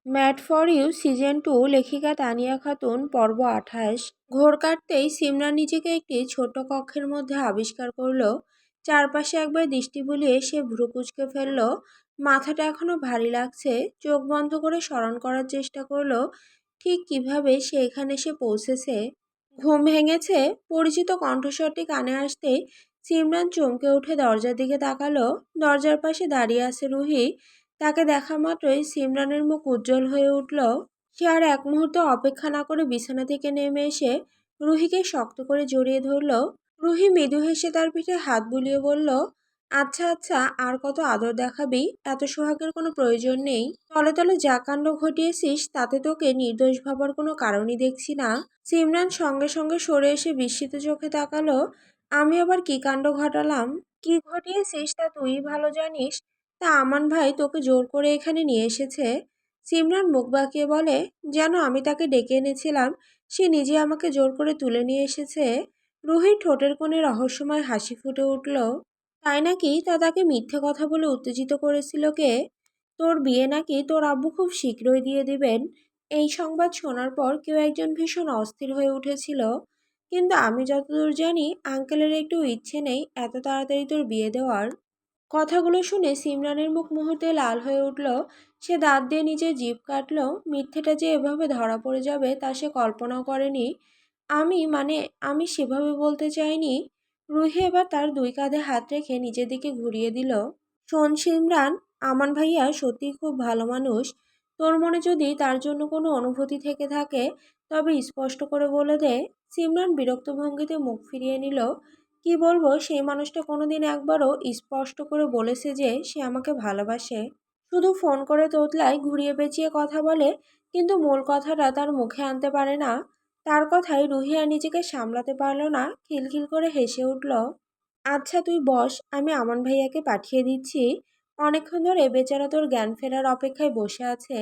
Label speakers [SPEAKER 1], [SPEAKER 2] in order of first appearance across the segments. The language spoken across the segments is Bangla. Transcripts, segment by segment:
[SPEAKER 1] ম্যাড ফর ইউ সিজন 2 লেখিকা তানিয়া খাতুন পর্ব 28। ঘোর কাটতেই সিমরান নিজেকে একটি ছোট্ট কক্ষের মধ্যে আবিষ্কার করলো। চারপাশে একবার দৃষ্টি বুলিয়ে সে ভ্রু কুঁচকে ফেলল। মাথাটা এখনো ভারী লাগছে। চোখ বন্ধ করে স্মরণ করার চেষ্টা করলো ঠিক কিভাবে সে এখানে এসে পৌঁছেছে। ঘুম ভেঙেছে। পরিচিত কণ্ঠস্বরটি কানে আসতেই সিমরান চমকে উঠে দরজার দিকে তাকালো। দরজার পাশে দাঁড়িয়ে আছে রুহি। তাকে দেখা মাত্রই সিমরানের মুখ উজ্জ্বল হয়ে উঠল। সে আর এক মুহূর্ত অপেক্ষা না করে বিছানা থেকে নেমে এসে রুহিকে শক্ত করে জড়িয়ে ধরল। রুহি মৃদু হেসে তার পিঠে হাত বুলিয়ে বলল, আচ্ছা আচ্ছা, আর কত আদর দেখাবি, এত সোহাগের কোনো প্রয়োজন নেই। তলে তলে যা কাণ্ড ঘটিয়েছিস তাতে তোকে নির্দোষ ভাবার কোনো কারণই দেখছি না। সিমরান সঙ্গে সঙ্গে সরে এসে বিস্মিত চোখে তাকালো। আমি আবার কি কাণ্ড ঘটালাম? কি ঘটিয়েছিস তা তুই ভালো জানিস। তা আমান ভাই তোকে জোর করে এখানে নিয়ে এসেছে। সিমরান মুখ বাঁকিয়ে বলে, যেন আমি তাকে ডেকে এনেছিলাম, সে নিজে আমাকে জোর করে তুলে নিয়ে এসেছে। রুহির ঠোঁটের কোণে রহস্যময় হাসি ফুটে উঠল। তাই নাকি? তা তাকে মিথ্যে কথা বলে উত্তেজিত করেছিল কে? তোর বিয়ে নাকি তোর আব্বু খুব শীঘ্রই দিয়ে দিবেন। এই সংবাদ শোনার পর কেউ একজন ভীষণ অস্থির হয়ে উঠেছিল। কিন্তু আমি যতদূর জানি আঙ্কেলের একটু ইচ্ছে নেই এত তাড়াতাড়ি তোর বিয়ে দেওয়ার। কথাগুলো শুনে সিমরানের মুখ মুহূর্তে লাল হয়ে উঠল। সে দাঁত দিয়ে নিজের জিভ কাটল। মিথ্যেটা যে এভাবে ধরা পড়ে যাবে তা সে কল্পনাও করেনি। আমি সেভাবে বলতে চাইনি। রুহি এবার তার দুই কাঁধে হাত রেখে নিজের দিকে ঘুরিয়ে দিল। শোন সিমরান, আমান ভাইয়া সত্যিই খুব ভালো মানুষ। তোর মনে যদি তার জন্য কোনো অনুভূতি থেকে থাকে তবে স্পষ্ট করে বলে দে। সিমরান বিরক্ত ভঙ্গিতে মুখ ফিরিয়ে নিল। কি বলবো, সেই মানুষটা কোনোদিন একবারও স্পষ্ট করে বলেছে যে সে আমাকে ভালোবাসে? শুধু ফোন করে তোতলায়, ঘুরিয়ে পেঁচিয়ে কথা বলে, কিন্তু মূল কথাটা তার মুখে আনতে পারে না। তার কথায় রুহি আর নিজেকে সামলাতে পারল না, খিলখিল করে হেসে উঠল। আচ্ছা তুই বস, আমি আমান ভাইয়াকে পাঠিয়ে দিচ্ছি। অনেকক্ষণ ধরে বেচারা তোর জ্ঞান ফেরার অপেক্ষায় বসে আছে।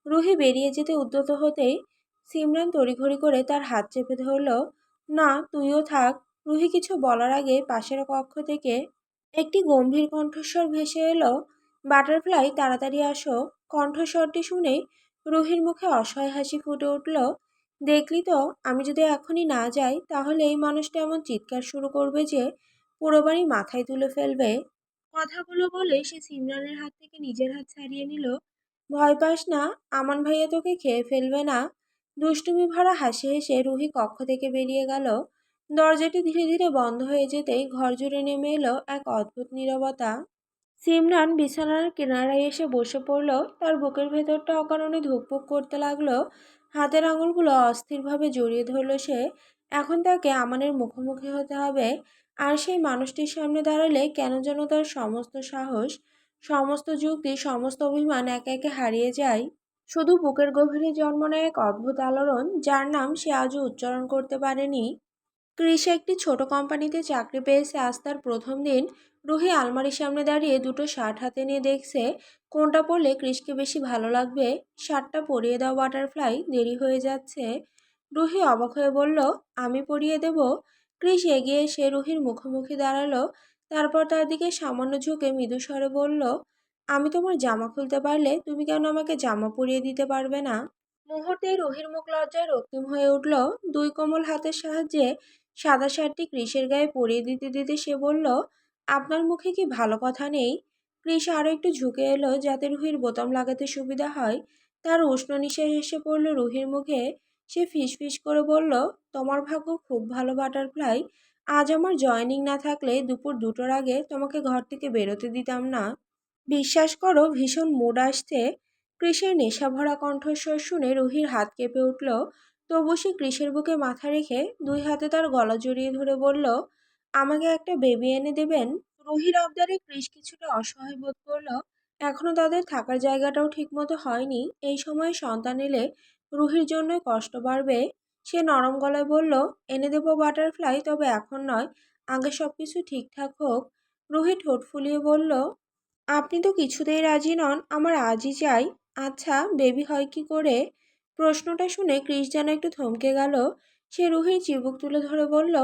[SPEAKER 1] রুহি বেরিয়ে যেতে উদ্যত হতেই সিমরান তড়িঘড়ি করে তার হাত চেপে ধরল। না, তুইও থাক। রুহি কিছু বলার আগে পাশের কক্ষ থেকে একটি গম্ভীর কণ্ঠস্বর ভেসে এলো, বাটারফ্লাই তাড়াতাড়ি আসো। কণ্ঠস্বরটি শুনে রুহির মুখে অসহায় হাসি ফুটে উঠল। দেখলি তো, আমি যদি এখনই না যাই তাহলে এই মানুষটা এমন চিৎকার শুরু করবে যে পুরো বাড়ি মাথায় তুলে ফেলবে। কথাগুলো বলে সে সিমরানের হাত থেকে নিজের হাত ছাড়িয়ে নিল। ভয় পাস না, আমান ভাইয়া তোকে খেয়ে ফেলবে না। দুষ্টুমি ভরা হাসি হেসে রুহি কক্ষ থেকে বেরিয়ে গেল। দরজাটি ধীরে ধীরে বন্ধ হয়ে যেতেই ঘর জুড়ে নেমে এলো এক অদ্ভুত নীরবতা। সিমরান বিছানার কিনারায় এসে বসে পড়ল। তার বুকের ভেতরটা অকারণে ধুকপুক করতে লাগলো। হাতের আঙুলগুলো অস্থিরভাবে জড়িয়ে ধরল সে। এখন তাকে আমানের মুখোমুখি হতে হবে। আর সেই মানুষটির সামনে দাঁড়ালে কেন যেন তার সমস্ত সাহস, সমস্ত যুক্তি, সমস্ত অভিমান একে একে হারিয়ে যায়। শুধু বুকের গভীরে জন্ম নেয় এক অদ্ভুত আলোড়ন, যার নাম সে আজও উচ্চারণ করতে পারেনি। ক্রিস একটি ছোট কোম্পানিতে চাকরি পেয়েছে আজ তার প্রথম দিন। রুহি আলমারির সামনে দাঁড়িয়ে দুটো শার্ট হাতে নিয়ে দেখছে কোনটা পরলে ক্রিসকে বেশি ভালো লাগবে। শার্টটা পরিয়ে দাও বাটারফ্লাই, দেরি হয়ে যাচ্ছে। রুহি অবাক হয়ে বলল, আমি পরিয়ে দেব? ক্রিস এগিয়ে এসে রুহির মুখোমুখি দাঁড়ালো। তারপর তার দিকে সামান্য ঝুঁকে মৃদু স্বরে বলল, আমি তোমার জামা খুলতে পারলে তুমি কেন আমাকে জামা পরিয়ে দিতে পারবে না? মুহূর্তেই রুহির মুখ লজ্জায় রক্তিম হয়ে উঠল। দুই কোমল হাতের সাহায্যে সাদা শার্টটি ক্রিসের গায়ে পরিয়ে দিতে দিতে সে বলল, আপনার মুখে কি ভালো কথা নেই? ক্রিস আরও একটু ঝুঁকে এলো যাতে রুহির বোতাম লাগাতে সুবিধা হয়। তার উষ্ণ নিঃশ্বাস এসে পড়ল রুহির মুখে। সে ফিসফিস করে বলল, তোমার ভাগ্য খুব ভালো বাটারফ্লাই। আজ আমার জয়েনিং না থাকলে দুপুর 2টোর আগে তোমাকে ঘর থেকে বেরোতে দিতাম না। বিশ্বাস করো, ভীষণ মুড আসছে। কৃষের নেশাভরা কণ্ঠস্বর শুনে রুহির হাত কেঁপে উঠল। তবু সে কৃষের বুকে মাথা রেখে দুই হাতে তার গলা জড়িয়ে ধরে বলল, আমাকে একটা বেবি এনে দেবেন? রুহির আবদারে কৃষ কিছুটা অসহায় বোধ করল। এখনো তাদের থাকার জায়গাটাও ঠিকমতো হয়নি। এই সময়ে সন্তান এলে রুহির জন্য কষ্ট বাড়বে। সে নরম গলায় বলল, এনে দেবো বাটারফ্লাই, তবে এখন নয়, আগে সবকিছু ঠিকঠাক হোক। রুহি ঠোঁট ফুলিয়ে বলল, আপনি তো কিছুতেই রাজি নন, আমার আজই চাই। আচ্ছা, বেবি হয় কি করে? প্রশ্নটা শুনে কৃষ যেন একটু থমকে গেল। সে রুহির চিবুক তুলে ধরে বলল,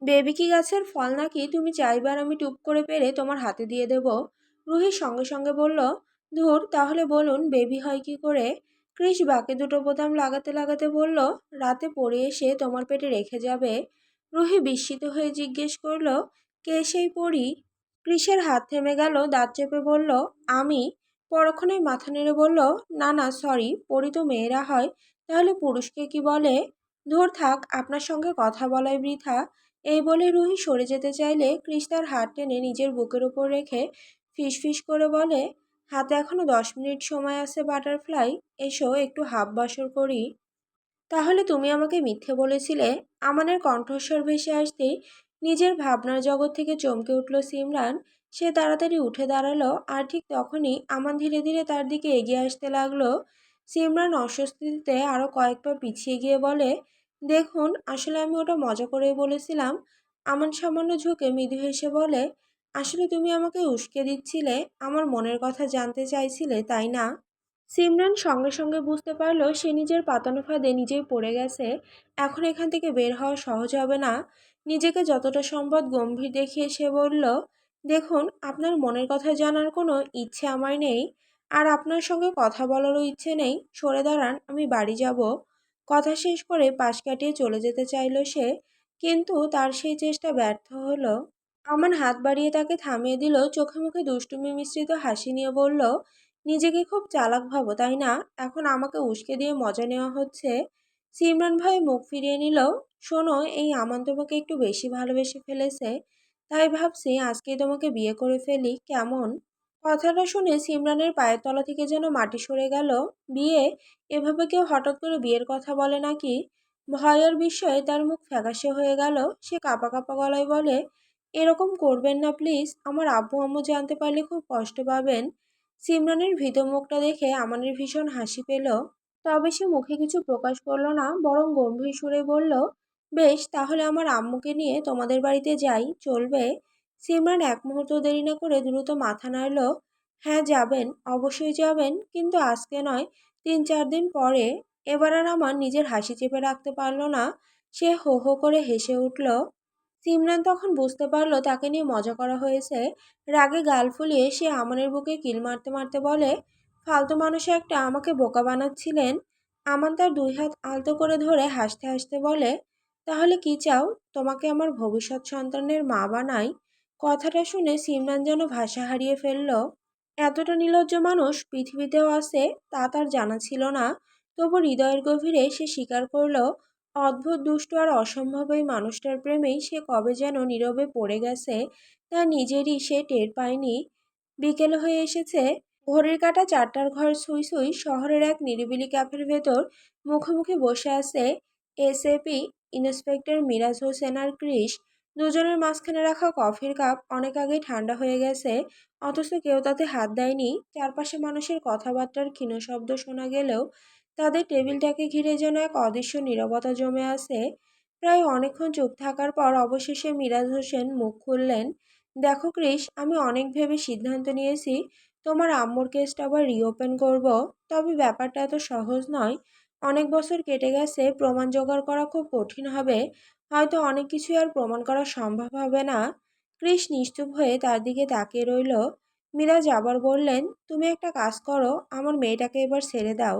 [SPEAKER 1] বেবি কি গাছের ফল নাকি তুমি চাইবে আর আমি টুপ করে পেরে তোমার হাতে দিয়ে দেব? রুহির সঙ্গে সঙ্গে বলল, ধুর, তাহলে বলুন বেবি হয় কি করে? ক্রিস বাকি দুটো বোতাম লাগাতে লাগাতে বলল, রাতে পড়ে এসে তোমার পেটে রেখে যাবে? রুহি বিস্মিত হয়ে জিজ্ঞেস করলো, কে সেই পড়ি? ক্রিসের হাত থেমে গেল, দাঁত চেপে বলল, আমি। পরক্ষণেই মাথা নেড়ে বলল, না না সরি, পড়ি তো মেয়েরা হয়, তাহলে পুরুষকে কি বলে? ধুর থাক, আপনার সঙ্গে কথা বলাই বৃথা। এই বলে রুহি সরে যেতে চাইলে ক্রিস তার হাত টেনে নিজের বুকের উপর রেখে ফিসফিস করে বলে, হাতে এখনো 10 মিনিট সময় আছে বাটারফ্লাই, এসো একটু হাফ বাসর করি। তাহলে তুমি আমাকে মিথ্যে বলেছিলে? আমানের কণ্ঠস্বর ভেসে আসতেই নিজের ভাবনার জগৎ থেকে চমকে উঠল সিমরান। সে তাড়াতাড়ি উঠে দাঁড়ালো, আর ঠিক তখনই আমান ধীরে ধীরে তার দিকে এগিয়ে আসতে লাগলো। সিমরান অস্বস্তিতে আরো কয়েক পা পিছিয়ে গিয়ে বলে, দেখুন আসলে আমি ওটা মজা করেই বলেছিলাম। আমান সামান্য ঝুঁকে মৃদু হেসে বলে, আসলে তুমি আমাকে উস্কে দিচ্ছিলে, আমার মনের কথা জানতে চাইছিলে তাই না? সিমরান সঙ্গে সঙ্গে বুঝতে পারল সে নিজের পাতানো ফাঁদে নিজেই পড়ে গেছে। এখন এখান থেকে বের হওয়া সহজ হবে না। নিজেকে যতটা সম্ভব গম্ভীর দেখিয়ে সে বলল, দেখুন আপনার মনের কথা জানার কোনো ইচ্ছে আমার নেই, আর আপনার সঙ্গে কথা বলারও ইচ্ছে নেই। সরে দাঁড়ান, আমি বাড়ি যাব। কথা শেষ করে পাশ কাটিয়ে চলে যেতে চাইল সে, কিন্তু তার সেই চেষ্টা ব্যর্থ হলো। আমান হাত বাড়িয়ে তাকে থামিয়ে দিল, চোখে মুখে দুষ্টুমি মিশ্রিত হাসি নিয়ে বলল, নিজেকে খুব চালাক ভাবো তাই না? এখন আমাকে উস্কে দিয়ে মজা নেওয়া হচ্ছে। সিমরান ভাই মুখ ফিরিয়ে নিল, শোনো, এই আমান তোমাকে একটু বেশি ভালোবেসে ফেলেছে, তাই ভাবছি আজকেই তোমাকে বিয়ে করে ফেলি, কেমন? কথাটা শুনে সিমরানের পায়ের তলা থেকে যেন মাটি সরে গেল। বিয়ে? এভাবে কেউ হঠাৎ করে বিয়ের কথা বলে নাকি? ভয় আর বিস্ময়ে তার মুখ ফ্যাকাশে হয়ে গেল। সে কাঁপা কাঁপা গলায় বলে, এরকম করবেন না প্লিজ, আমার আব্বু আম্মু জানতে পারলে খুব কষ্ট পাবেন। সিমরানের ভীত মুখটা দেখে আমানের ভীষণ হাসি পেল। তবে সে মুখে কিছু প্রকাশ করলো না, বরং গম্ভীর সুরে বলল, বেশ, তাহলে আমার আম্মুকে নিয়ে তোমাদের বাড়িতে যাই, চলবে? সিমরান এক মুহূর্ত দেরি না করে দ্রুত মাথা নাড়ল, হ্যাঁ যাবেন, অবশ্যই যাবেন, কিন্তু আজকে নয়, 3-4 দিন পরে। এবার আর আমার নিজের হাসি চেপে রাখতে পারল না, সে হো হো করে হেসে উঠল। সিমরান তখন বুঝতে পারল তাকে নিয়ে মজা করা হয়েছে। রাগে গাল ফুলিয়ে সে আমানের বুকে কিল মারতে মারতে বলে, ফালতু মানুষ একটা, আমাকে বোকা বানাচ্ছিলেন। আমান তার 2 হাত আলতো করে ধরে হাসতে হাসতে বলে, তাহলে কি চাও, তোমাকে আমার ভবিষ্যৎ সন্তানের মা বানাই? কথাটা শুনে সিমরান যেন ভাষা হারিয়ে ফেলল। এতটা নির্লজ্জ মানুষ পৃথিবীতেও আছে, তা তার জানা ছিল না। তবু হৃদয়ের গভীরে সে স্বীকার করল, অদ্ভুত দুষ্ট আর অসম্ভব এই মানুষটার প্রেমেই সে কবে যেন নীরবে পড়ে গেছে, তা নিজেরই সে টের পায়নি। বিকেল হয়ে এসেছে, ঘড়ির কাঁটা 4টার ঘর ছুঁই ছুঁই শহরের এক নিরিবিলি ক্যাফের ভেতর মুখোমুখি বসে আছে এসএপি ইন্সপেক্টর মিরাজ হোসেন আর ক্রিস। দুজনের মাঝখানে রাখা কফির কাপ অনেক আগেই ঠান্ডা হয়ে গেছে, অথচ কেউ তাতে হাত দেয়নি। চারপাশে মানুষের কথাবার্তার ক্ষীণ শব্দ শোনা গেলেও তাদের টেবিলটাকে ঘিরে যেন এক অদৃশ্য নীরবতা জমে আছে। প্রায় অনেকক্ষণ চুপ থাকার পর অবশেষে মিরাজ হোসেন মুখ খুললেন, দেখো ক্রিস, আমি অনেক ভেবে সিদ্ধান্ত নিয়েছি তোমার আম্মুর কেসটা আবার রিওপেন করব। তবে ব্যাপারটা এত সহজ নয়। অনেক বছর কেটে গেছে, প্রমাণ জোগাড় করা খুব কঠিন হবে। হয়তো অনেক কিছুই আর প্রমাণ করা সম্ভব হবে না। ক্রিস নিশ্চুপ হয়ে তার দিকে তাকিয়ে রইল। মিরাজ আবার বললেন, তুমি একটা কাজ করো, আমার মেয়েটাকে এবার ছেড়ে দাও।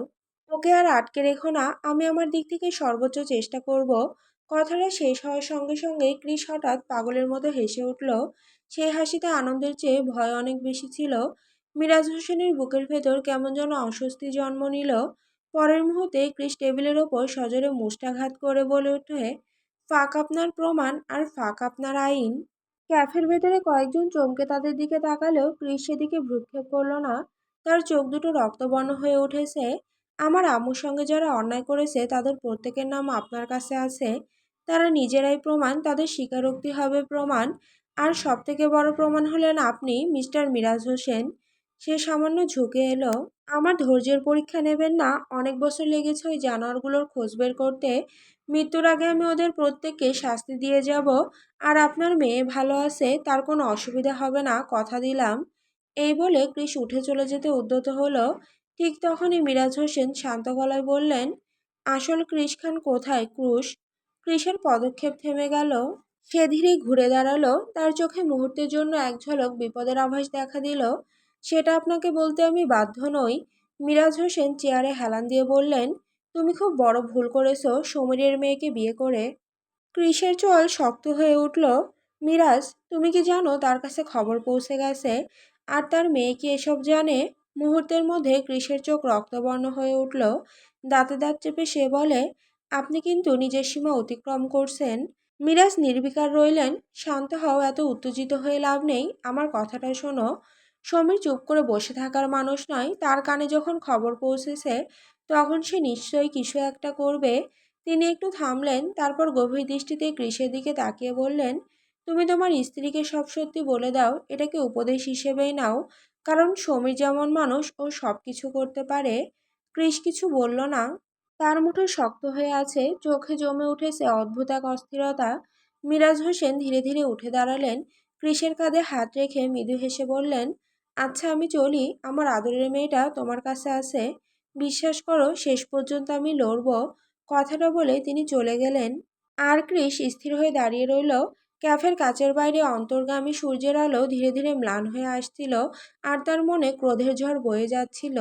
[SPEAKER 1] ওকে আর আটকে রেখো না, আমি আমার দিক থেকে সর্বোচ্চ চেষ্টা করব। কথাটা শেষ হওয়ার সঙ্গে সঙ্গেই ক্রিস হঠাৎ পাগলের মতো হেসে উঠল। সেই হাসিতে আনন্দের চেয়ে ভয় অনেক বেশি ছিল। মিরাজ হোসেনের বুকের ভেতর কেমন যেন অস্বস্তি জন্ম নিল। পরের মুহূর্তে ক্রিস টেবিলের ওপর সজোরে মুষ্টাঘাত করে বলে ওঠে, ফাঁক আপনার প্রমাণ আর ফাঁক আপনার আইন। ক্যাফের ভেতরে কয়েকজন চমকে তাদের দিকে তাকালেও ক্রিস সেদিকে ভ্রুক্ষেপ করল না। তার চোখ দুটো রক্তবর্ণ হয়ে উঠেছে। আমার আম্মুর সঙ্গে যারা অন্যায় করেছে তাদের প্রত্যেকের নাম আপনার কাছে আছে। তারা নিজেরাই প্রমাণ, তাদের স্বীকারোক্তি হবে প্রমাণ। আর সবথেকে বড় প্রমাণ হলেন আপনি, মিস্টার মিরাজ হোসেন। সে সামান্য ঝুঁকে এলো, আমার ধৈর্যের পরীক্ষা নেবেন না? অনেক বছর লেগেছে ওই জানোয়ারগুলোর খোঁজ বের করতে। মৃত্যুর আগে আমি ওদের প্রত্যেককে শাস্তি দিয়ে যাব। আর আপনার মেয়ে ভালো আছে, তার কোনো অসুবিধা হবে না, কথা দিলাম। এই বলে ক্রিস উঠে চলে যেতে উদ্যত হলো। ঠিক তখনই মিরাজ হোসেন শান্ত গলায় বললেন, আসল ক্রিস খান কোথায় ক্রুশ? ক্রিসের পদক্ষেপ থেমে গেল। সে ধীরে ঘুরে দাঁড়ালো, তার চোখে মুহূর্তের জন্য এক ঝলক বিপদের আভাস দেখা দিল। সেটা আপনাকে বলতে আমি বাধ্য নই। মিরাজ হোসেন চেয়ারে হেলান দিয়ে বললেন, তুমি খুব বড় ভুল করেছো সমীরের মেয়েকে বিয়ে করে। কৃষের চোয়াল শক্ত হয়ে উঠল। মিরাজ, তুমি কি জানো তার কাছে খবর পৌঁছে গেছে? আর তার মেয়ে কি এসব জানে? মুহূর্তের মধ্যে কৃষের চোখ রক্তবর্ণ হয়ে উঠল। দাঁতে দাঁত চেপে সে বলে, আপনি কিন্তু নিজের সীমা অতিক্রম করছেন। মিরাজ নির্বিকার রইলেন। শান্ত হও, এত উত্তেজিত হয়ে লাভ নেই, আমার কথাটা শোনো। সমীর চুপ করে বসে থাকার মানুষ নয়, তার কানে যখন খবর পৌঁছেছে তখন সে নিশ্চয়ই কিছু একটা করবে। তিনি একটু থামলেন, তারপর গভীর দৃষ্টিতে কৃষের দিকে তাকিয়ে বললেন, তুমি তোমার স্ত্রীকে সব সত্যি বলে দাও, এটাকে উপদেশ হিসেবেই নাও, কারণ সমীর যেমন মানুষ ও সব কিছু করতে পারে। কৃষ কিছু বলল না। তার মুঠো শক্ত হয়ে আছে, চোখে জমে উঠেছে অদ্ভুত এক অস্থিরতা। মিরাজ হোসেন ধীরে ধীরে উঠে দাঁড়ালেন। কৃষের কাঁধে হাত রেখে মৃদু হেসে বললেন, আচ্ছা আমি চলি, আমার আদরের মেয়েটা তোমার কাছে আছে। বিশ্বাস করো, শেষ পর্যন্ত আমি লড়ব। কথাটা বলে তিনি চলে গেলেন। আর কৃষ স্থির হয়ে দাঁড়িয়ে রইল। ক্যাফের কাচের বাইরে অন্তর্গামী সূর্যের আলো ধীরে ধীরে ম্লান হয়ে আসছিল, আর তার মনে ক্রোধের ঝড় বয়ে যাচ্ছিল।